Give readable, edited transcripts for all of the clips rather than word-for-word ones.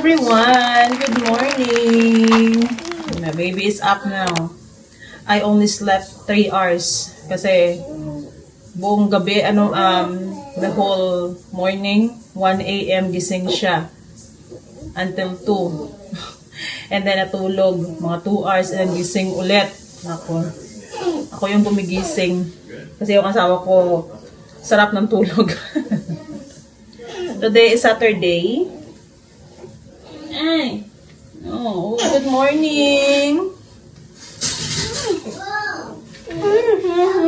everyone! Good morning! My baby is up now. I only slept 3 hours kasi buong gabi, the whole morning, 1 a.m. gising siya until 2. And then natulog, mga 2 hours and then gising ulit. Ako yung gumigising kasi yung asawa ko sarap ng tulog. Today is Saturday. Ay. Oh, good morning.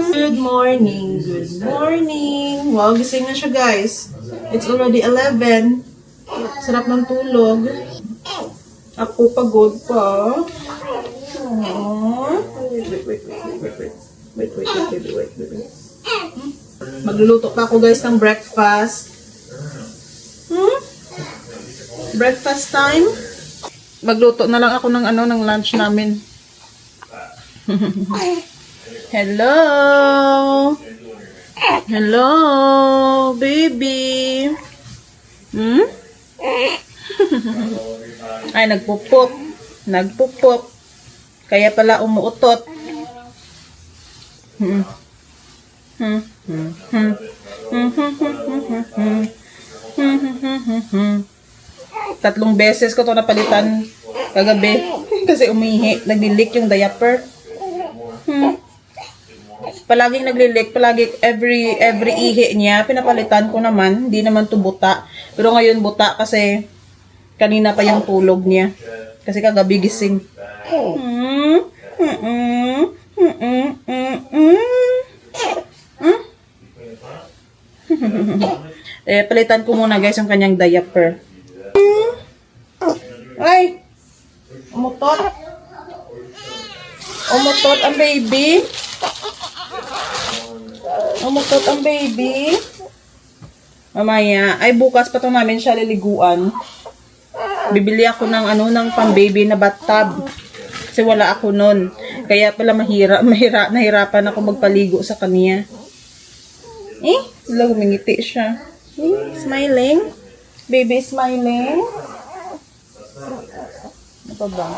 Good morning. Good morning. Wow, gising na siya, guys. It's already 11. Sarap ng tulog. Ako pagod pa. Aww. Wait. Magluluto pa ako, guys, ng breakfast. Breakfast time. Magluto na lang ako ng lunch namin. Hello. Hello, baby. Ay, nagpupop. Kaya pala umuutot. Tatlong beses ko to napalitan kagabi kasi umihi, naglilik yung diaper. Palaging naglilik, palagi every ihi niya pinapalitan ko naman, hindi naman to buta. Pero ngayon buta kasi kanina pa yung tulog niya. Kasi kagabi gising. Palitan ko muna, guys, yung kanyang diaper. Ay! Umutot ang baby. Umutot ang baby. Mamaya, ay bukas pa to namin siya liliguan. Bibili ako ng pang-baby na bathtub. Kasi wala ako nun. Kaya pala nahirapan ako magpaligo sa kanya. Lumingiti siya. Smiling. Baby smiling. Ano pa ba?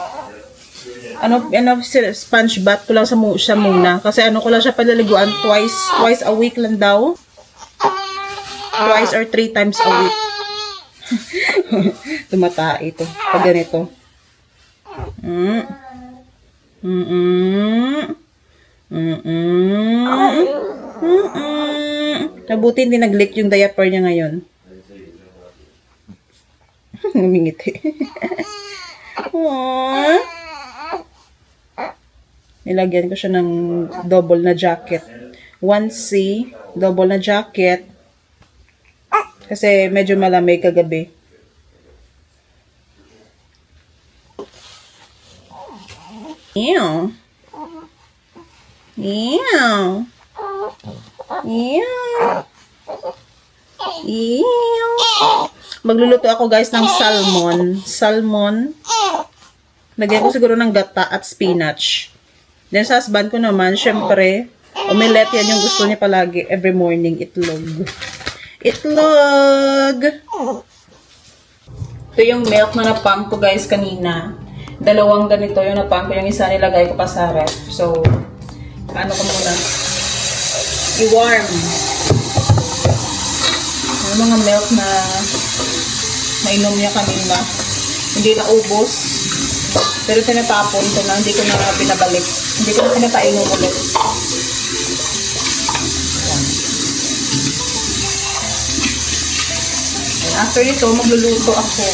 Sponge bath ko lang siya muna. Kasi ko lang siya palaliguan twice a week lang daw. Twice or 3 times a week. Tumatai ito. Pag ganito. Nabuti hindi nag-leak yung diaper niya ngayon. Ngumingiti. Nilagyan ko siya ng double na jacket. 1C, double na jacket. Kasi medyo malamig kagabi. Ew. Magluluto ako, guys, ng salmon. Lagyan ko siguro ng gata at spinach. Then sa husband ko naman, syempre, omelette, yan yung gusto niya palagi every morning. Itlog. Ito yung milk na napump ko, guys, kanina. 2 ganito yung napump ko. Yung isa nilagay ko pa sa ref. So, paano ko muna? I-warm. Yung mga milk na nainom niya kanina. Hindi na ubos. Pero tinatapon ko na. Hindi ko na pinabalik. Hindi ko na pinapainom ulit. After nito, magluluto ako.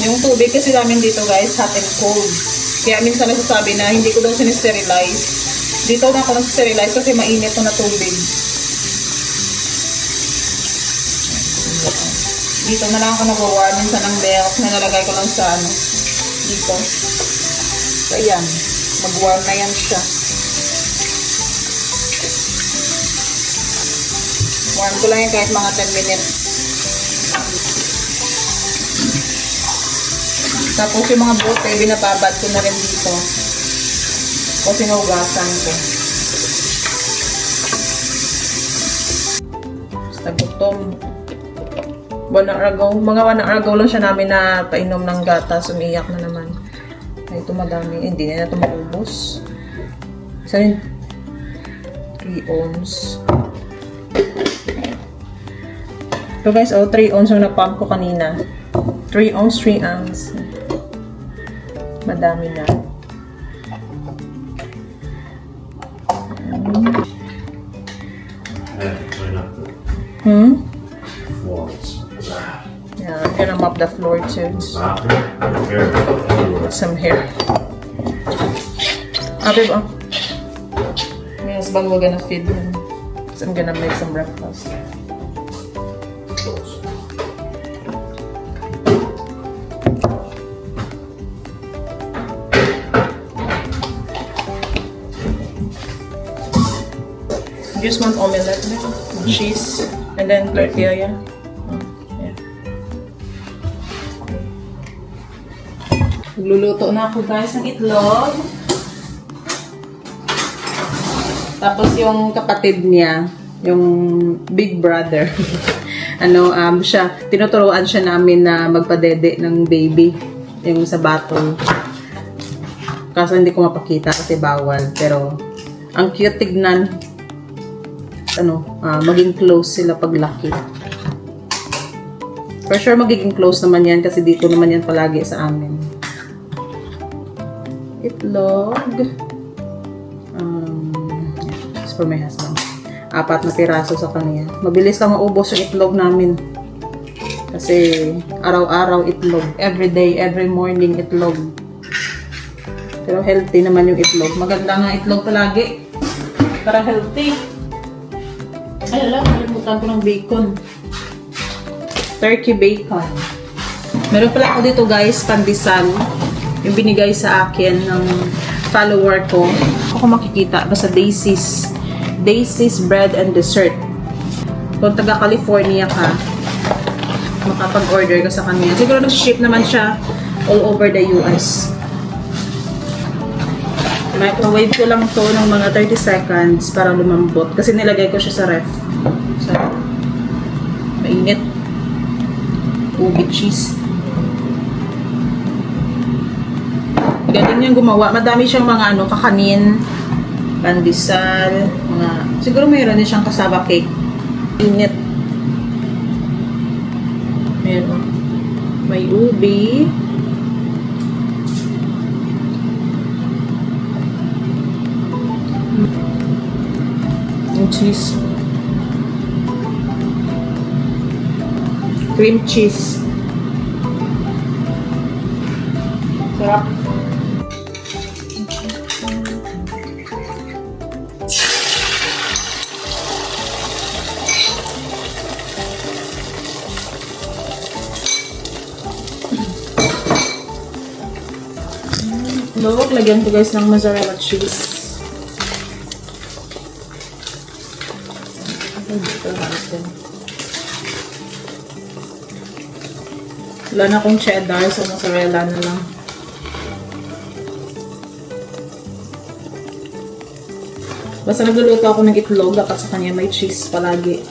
Yung tubig kasi namin dito, guys, hot and cold. Kaya minsan nagsasabi na hindi ko daw sinisterilize. Dito na ako nag-sterilize kasi mainit ko na tubig. Dito na lang ako nag-warm minsan ng milk na nalagay ko lang sa dito. So, ayan. Mag-warm na yan siya. Warm ko lang yan kahit mga 10 minutes. Tapos yung mga bote, binababad ko na rin dito. O sinugasan ko. Basta gutom. 1 hour ago. Mga 1 hour ago lang siya namin na painom ng gatas. Umiiyak na naman. Ay, ito madami. Hindi na ito maubos. Isa rin 3 ounce. So guys, 3 ounce yung na-pump ko kanina. 3 ounce, 3 ounce. Madami na. Yeah, I'm gonna mop the floor too. Put some hair. Babe, my husband will gonna feed him. So I'm gonna make some breakfast. Just want omelette, cheese, and then tortilla. Yeah. Magluluto na ako guys ng itlog. Tapos yung kapatid niya, yung big brother, siya, tinuturuan siya namin na magpadede ng baby, yung sa battle. Kaso hindi ko mapakita kasi bawal, pero ang cute tignan. Maging close sila pag laki. For sure magiging close naman yan kasi dito naman yan palagi sa amin. Itlog. It's for my husband. 4 na piraso sa kanya. Mabilis lang maubos yung itlog namin. Kasi araw-araw itlog. Every day, every morning itlog. Pero healthy naman yung itlog. Maganda nga itlog palagi. Para healthy. Ay, alam, nalimutan ko ng bacon. Turkey bacon. Meron pala ako dito guys, pandesal. Yung binigay sa akin ng follower ko. Ako makikita, basta Daisy's. Daisy's Bread and Dessert. Kung taga California ka, makapag-order ka sa kanya. Siguro nag-ship naman siya all over the US. Microwave ko lang to ng mga 30 seconds para lumambot. Kasi nilagay ko siya sa ref. So, mainit. Ubi cheese. Galing niyang gumawa. Madami siyang mga kakanin, pandesal, mga... Siguro mayroon din siyang kasaba cake. Init. Meron. May ubi. Yung cheese. Cream cheese. Sarap. Lawak, lagyan ko guys ng mozzarella cheese. Wala na akong cheddar, so mozzarella na lang. Basta nagluluto ako ng itlog, dapat sa kanya may cheese palagi.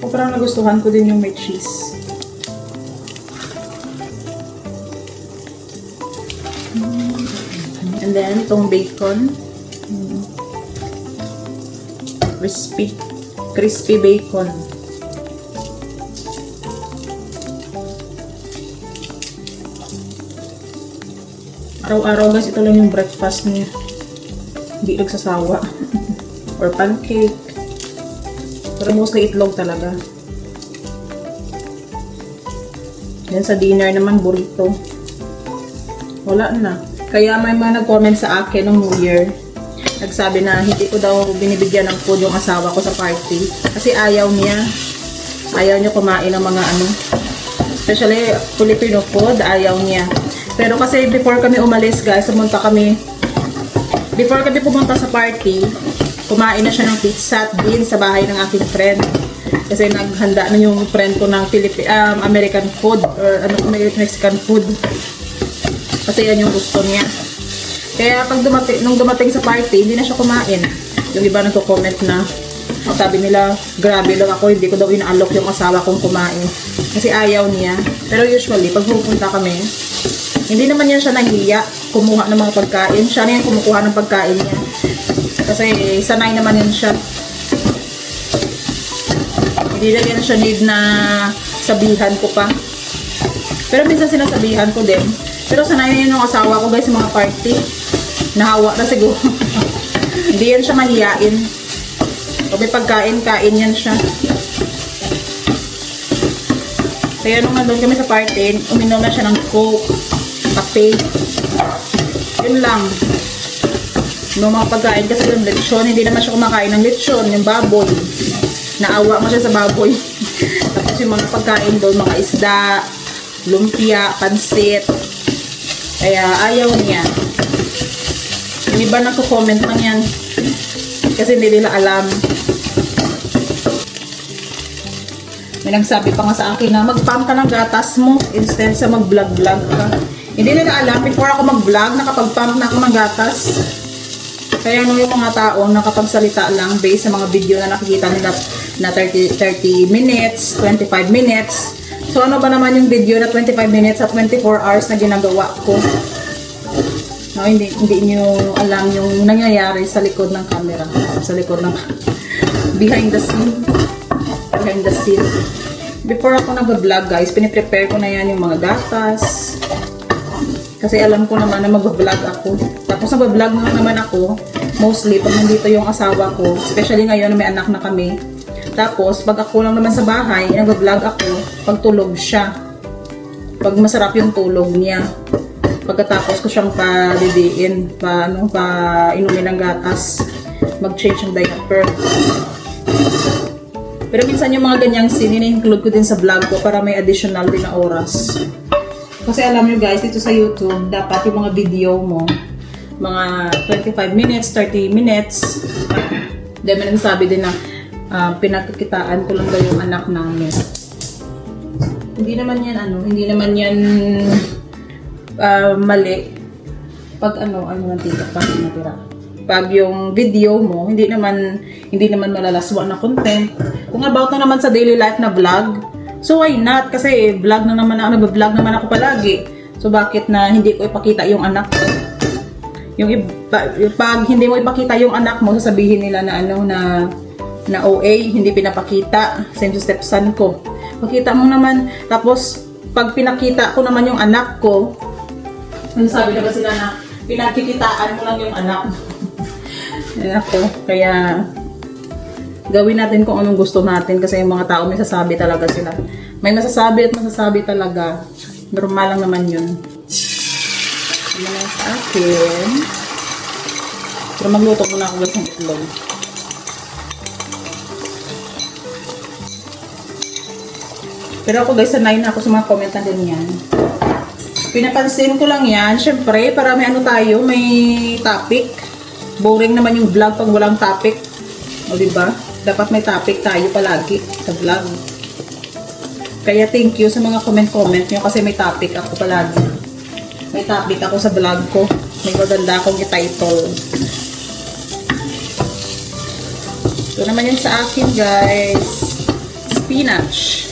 O parang nagustuhan ko din yung may cheese. And then, itong bacon. Crispy bacon. Araw-araw guys, ito lang yung breakfast niya. Hindi nagsasawa. Or pancake. Pero mostly itlog talaga. Then sa dinner naman, burrito. Wala na. Kaya may mga nag-comment sa akin ng New Year. Nagsabi na hindi ko daw binibigyan ng food yung asawa ko sa party. Kasi ayaw niya. Ayaw niya kumain ng mga especially Filipino food, ayaw niya. Pero kasi before kami umalis guys, before kami pumunta sa party, kumain na siya ng pizza din sa bahay ng aking friend. Kasi naghanda na yung friend ko ng American food or Mexican food. Kasi yan yung gusto niya. Kaya pag nung dumating sa party, hindi na siya kumain. Yung iba nagko-comment na, sabi nila, grabe lang ako, hindi ko daw inaalok yung asawa kong kumain. Kasi ayaw niya. Pero usually, pag pupunta kami, hindi naman yan siya nahiya kumuha ng mga pagkain. Siya na yung kumukuha ng pagkain niya. Kasi sanay naman yan siya. Hindi na yan siya need na sabihan ko pa. Pero minsan sinasabihan ko din. Pero sanay na yun yung asawa ko guys sa mga party. Nahawa na siguro. Hindi yan siya mahiyain. Pag may pagkain, kain yan siya. Kaya nung nandun kami sa party, uminom na siya ng Coke, kape. Yun lang. Yung mga pagkain kasi yung lechon, hindi naman siya kumakain ng lechon, yung baboy. Naawa mo siya sa baboy. Tapos yung mga pagkain doon, mga isda, lumpia, pansit. Kaya ayaw niya. Yung iba nagko-comment lang yan. Kasi hindi nila alam. May nagsabi pa nga sa akin na mag-pump ka ng gatas mo instead sa mag-vlog-vlog ka. Hindi nila alam, before ako mag-vlog, nakapag-pump na ako ng gatas. Kaya nung yung mga tao nakapagsalita lang based sa mga video na nakikita nila na 30 minutes, 25 minutes. So ano ba naman yung video na 25 minutes at 24 hours na ginagawa ko? No, hindi niyo alam yung nangyayari sa likod ng camera, sa likod ng behind the scene. Behind the scene. Before ako nag-vlog guys, piniprepare ko na yan yung mga gatas. Kasi alam ko naman na mag-vlog ako. Tapos nag-vlog naman ako, mostly pag nandito yung asawa ko, especially ngayon na may anak na kami. Tapos pag ako lang naman sa bahay, nag-vlog ako, pag tulog siya. Pag masarap yung tulog niya. Pagkatapos ko siyang pa-didiin, inumin ng gatas, mag-change ng diaper. Pero minsan yung mga ganyang scene, include ko din sa vlog ko para may additional din na oras. Kasi alam nyo guys, dito sa YouTube, dapat yung mga video mo, mga 25 minutes, 30 minutes. Dahil may nagsabi din na pinagkikitaan ko lang daw yung anak namin. Hindi naman yan mali. Pag mantika pa natira. Pag yung video mo, hindi naman malalaswa na content. Kung about na naman sa daily life na vlog, so why not? Kasi vlog na naman ako, nag-vlog naman ako palagi. So bakit na hindi ko ipakita yung anak ko? Pag hindi mo ipakita yung anak mo, sasabihin nila na OA, hindi pinapakita. Same sa stepson ko. Pakita mo naman. Tapos pag pinakita ko naman yung anak ko, sabi na ba sila na pinagkikitaan mo lang yung anak mo? Ako, kaya gawin natin kung anong gusto natin kasi yung mga tao may sasabi talaga sila. May masasabi at masasabi talaga. Normal lang naman yun. Ano na sa akin? Pero magluto muna ako guys ng itlog. Pero ako guys, sanay na ako sa mga comment na ganyan. Pinapansin ko lang yan, syempre, para may tayo, may topic. Boring naman yung vlog pag walang topic. O diba? Dapat may topic tayo palagi sa vlog. Kaya thank you sa mga comment nyo kasi may topic ako palagi. May topic ako sa vlog ko. May maganda akong i-title. Ito naman yun sa akin guys. Spinach.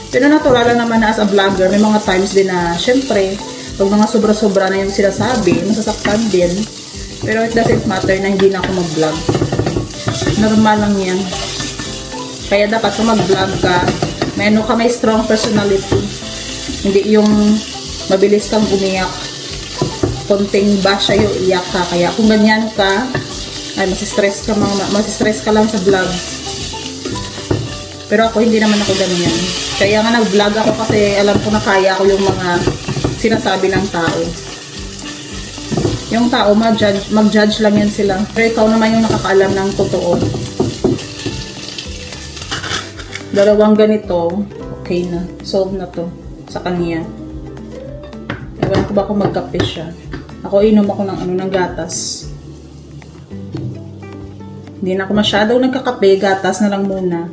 Pero natural lang naman na as a vlogger, may mga times din na, syempre, pag mga sobra-sobra na yung sinasabi, masasaktan din. Pero it doesn't matter na hindi na ako mag-vlog. Normal lang yan. Kaya dapat kung mag-vlog ka, may strong personality. Hindi yung mabilis kang umiyak. Konting bash sa'yo, iyak ka. Kaya kung ganyan ka, ay masistress ka lang sa vlog. Pero ako, hindi naman ako ganyan. Kaya nga nag-vlog ako kasi alam ko na kaya ko yung mga sinasabi ng tao. Yung tao, mag-judge lang yan sila. Pero ikaw naman yung nakakaalam ng totoo. Dalawang ganito, okay na. Solve na to sa kanya. Ewan ko ba kung magkape siya. Ako, inom ako ng gatas. Hindi na ako masyadong nagkakape, gatas na lang muna.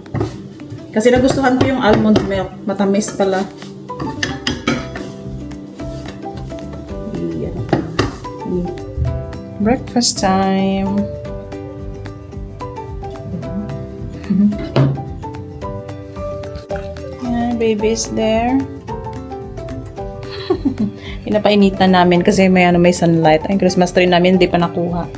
Kasi nagustuhan ko yung almond milk. Matamis pala. Breakfast time. Yeah, baby is there. Pinapainitan namin kasi may sunlight. Ang Christmas tree namin hindi pa nakuha.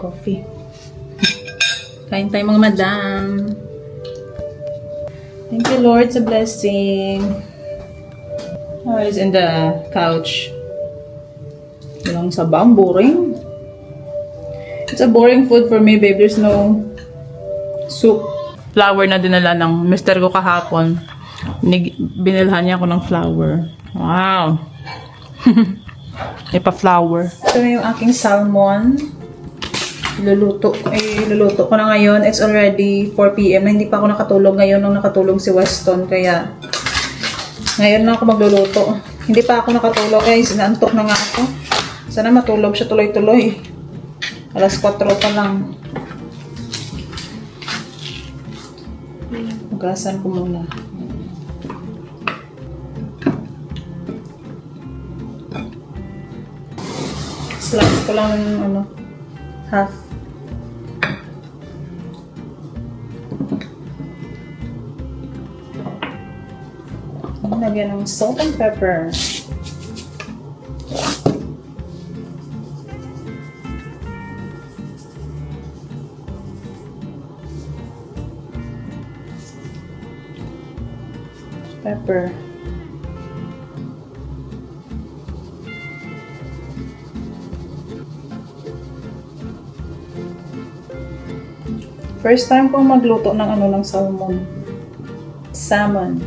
Coffee. Kain tayo mga madam. Thank you Lord sa blessing. Oh, it's in the couch. Walang sabaw, boring. It's a boring food for me, babe. There's no soup. Flour na dinala ng mister ko kahapon. Binilhan niya ako ng flour. Wow. Ipa-flour. Ito na yung aking salmon. Luluto ko na ngayon. It's already 4 p.m. na hindi pa ako nakatulog ngayon nung nakatulog si Weston. Kaya, ngayon na ako magluluto. Hindi pa ako nakatulog. Sinantok na nga ako. Sana matulog siya tuloy-tuloy. Alas 4 pa lang. Hugasan ko muna. Slice ko lang ng half. Lagyan ng salt and pepper. Pepper. First time kong magluto ng salmon. Salmon.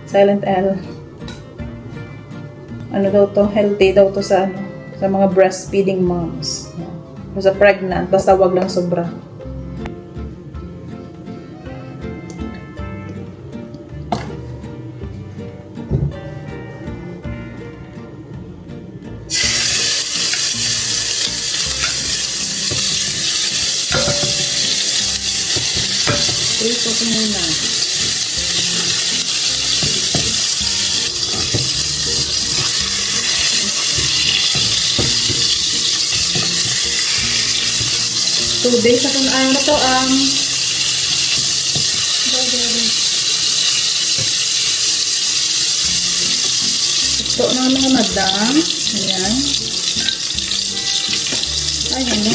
Silent L. Daw to? Healthy daw to sa mga breastfeeding moms. O sa pregnant, basta wag lang sobra. Ito ko muna. Days na kung ayaw na to, ito na mga madam. Ayan. Ayan na.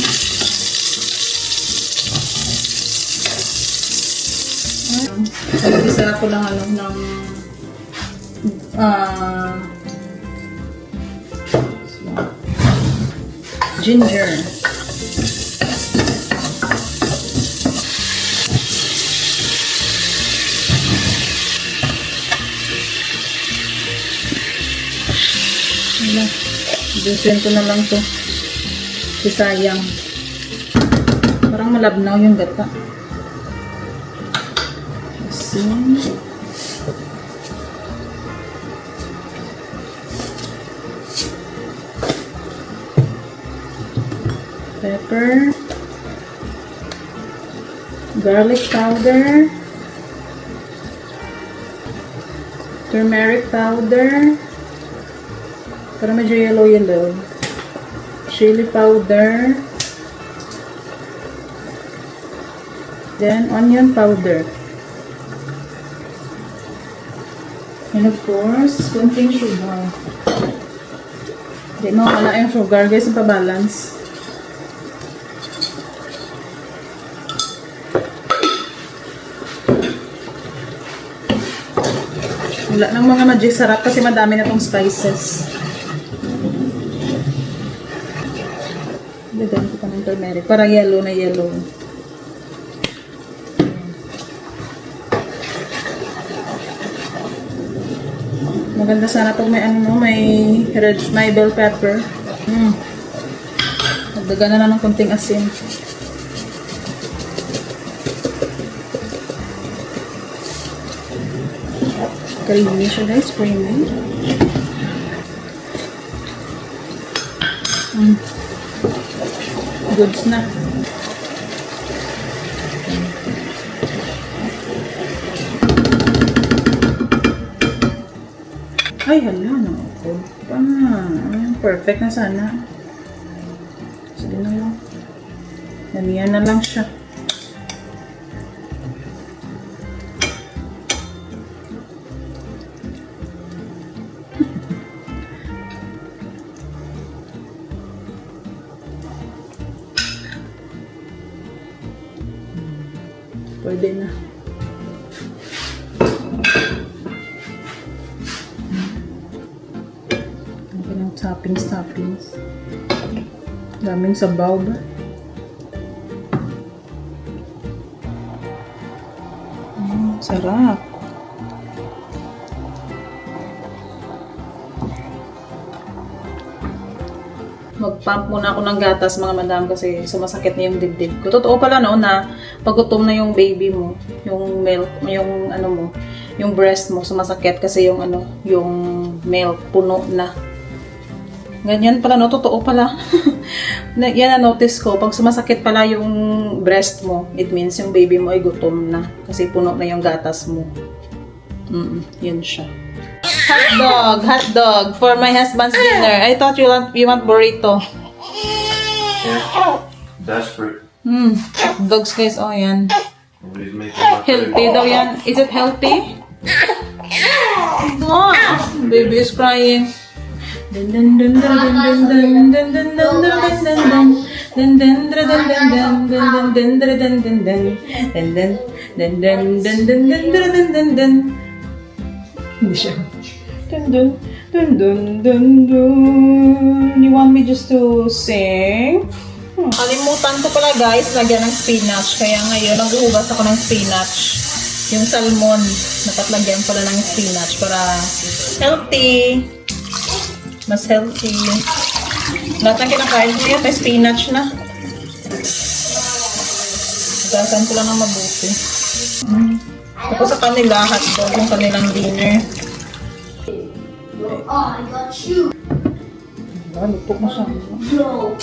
Isa ko lang ng ginger. Dusin ko na lang to. Sayang. Parang malabnaw yung gata. Asin. Pepper. Garlic powder. Turmeric powder. Para medyo yellow. Chili powder. Then, onion powder. And of course, konting sugar. Hindi mawala yung sugar, guys, yung pa-balance. Wala ng mga magic sarap kasi madami na tong spices. Lagyan ko pa ng turmeric para yellow na yellow. Maganda sana pag may may bell pepper. Nagdagan na ng konting asin. Creamy siya guys, creamy. Goods na. Ay, hala, nakakod pa. Perfect na sana. Sige na lang. Namiyan na lang siya. Pwede na. Ang ng toppings. Daming sabaw ba? Sarap. Mag-pump muna ako ng gatas mga madam kasi sumasakit na yung dibdib ko. Totoo pala no na pag gutom na yung baby mo, yung milk, yung ano mo, yung breast mo sumasakit kasi yung ano, yung milk puno na. Ganyan pala no, totoo pala. Yan na notice ko, pag sumasakit pala yung breast mo, it means yung baby mo ay gutom na kasi puno na yung gatas mo. Yun siya. Hot dog for my husband's dinner. I thought you want burrito. Yeah. Desperate. Hot dogs guys, oh yan. Nobody's making my Healthy daw yan. Is it healthy? Oh, baby is crying. Hindi siya. You want me just to sing? Kalimutan ko pala guys, lagyan ng spinach. Kaya ngayon, naghuhugas ako ng spinach. Yung salmon, dapat lagyan pala ng spinach para healthy. Mas healthy. Lahat ng kinakain ko yan, may spinach na. Gasan ko lang ng mabuti. Tapos sa kanila, hotdog yung kanilang dinner. Oh, I got you. Lupok mo siya. No.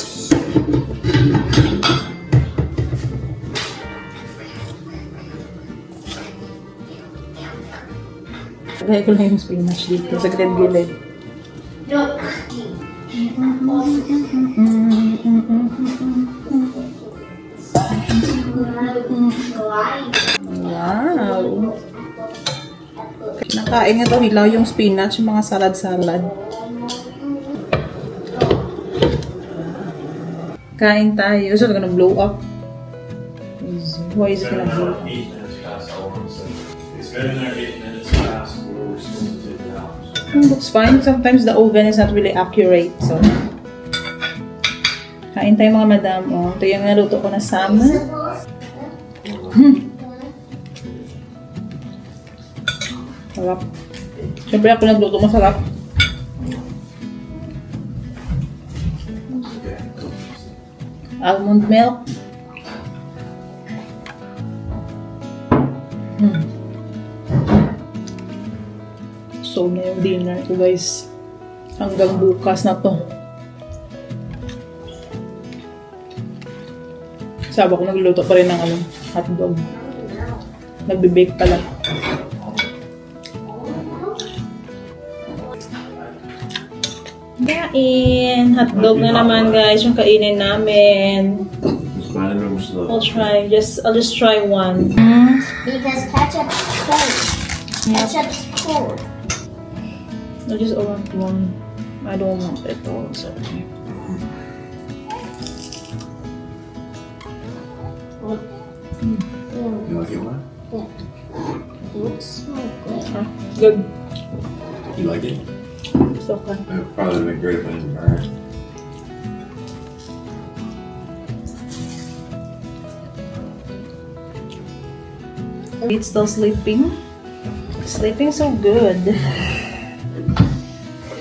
Lagay ko lang yung spinach dito sa gilid. No. Wow! Nakain nga daw hilaw yung spinach, yung mga salad-salad. Kain tayo. So, gonna blow up. Why is it gonna blow up? 8 minutes past hour. So it's better than 8 minutes past where we're supposed to take it out. So. Looks fine. Sometimes the oven is not really accurate. So, kain tayo mga madam. Oh, ito yung naluto ko na salmon. Sarap. Siyempre ako nagluto, masarap. Almond milk. So na yung dinner ko guys. Hanggang bukas na to. Sabi ko nagluluto pa rin ng hotdog. Nagbe-bake pala. Kain! Hotdog na naman guys yung kainin namin. I'll try. I'll just try one. Because ketchup's cold. Ketchup's cold. I just want one. I don't want it also. You like it, what? It looks so good. Good. You like it? It's okay. It would probably be great if it didn't burn. It's still sleeping. Sleeping so good.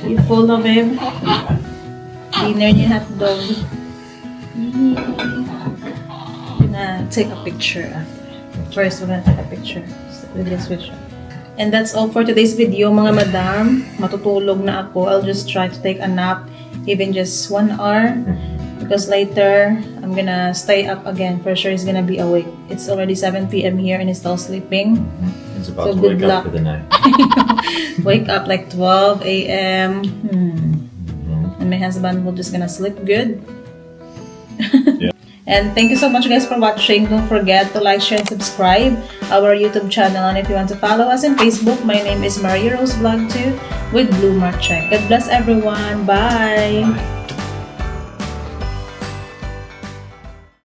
You full of him. Dinner niya hotdog. Gonna take a picture after. First, we're gonna take a picture with this picture. And that's all for today's video, mga madam. Matutulog na ako. I'll just try to take a nap, even just 1 hour. Because later, I'm gonna stay up again. For sure, he's gonna be awake. It's already 7 p.m. here and he's still sleeping. He's about So to good wake luck. up for the night. Wake up like 12 a.m. Mhm. And my husband will just gonna sleep good. Yeah. And thank you so much guys for watching. Don't forget to like, share, and subscribe our YouTube channel. And if you want to follow us on Facebook, my name is Maria Rose Vlog 2 with Blue Mark Check. God bless everyone. Bye!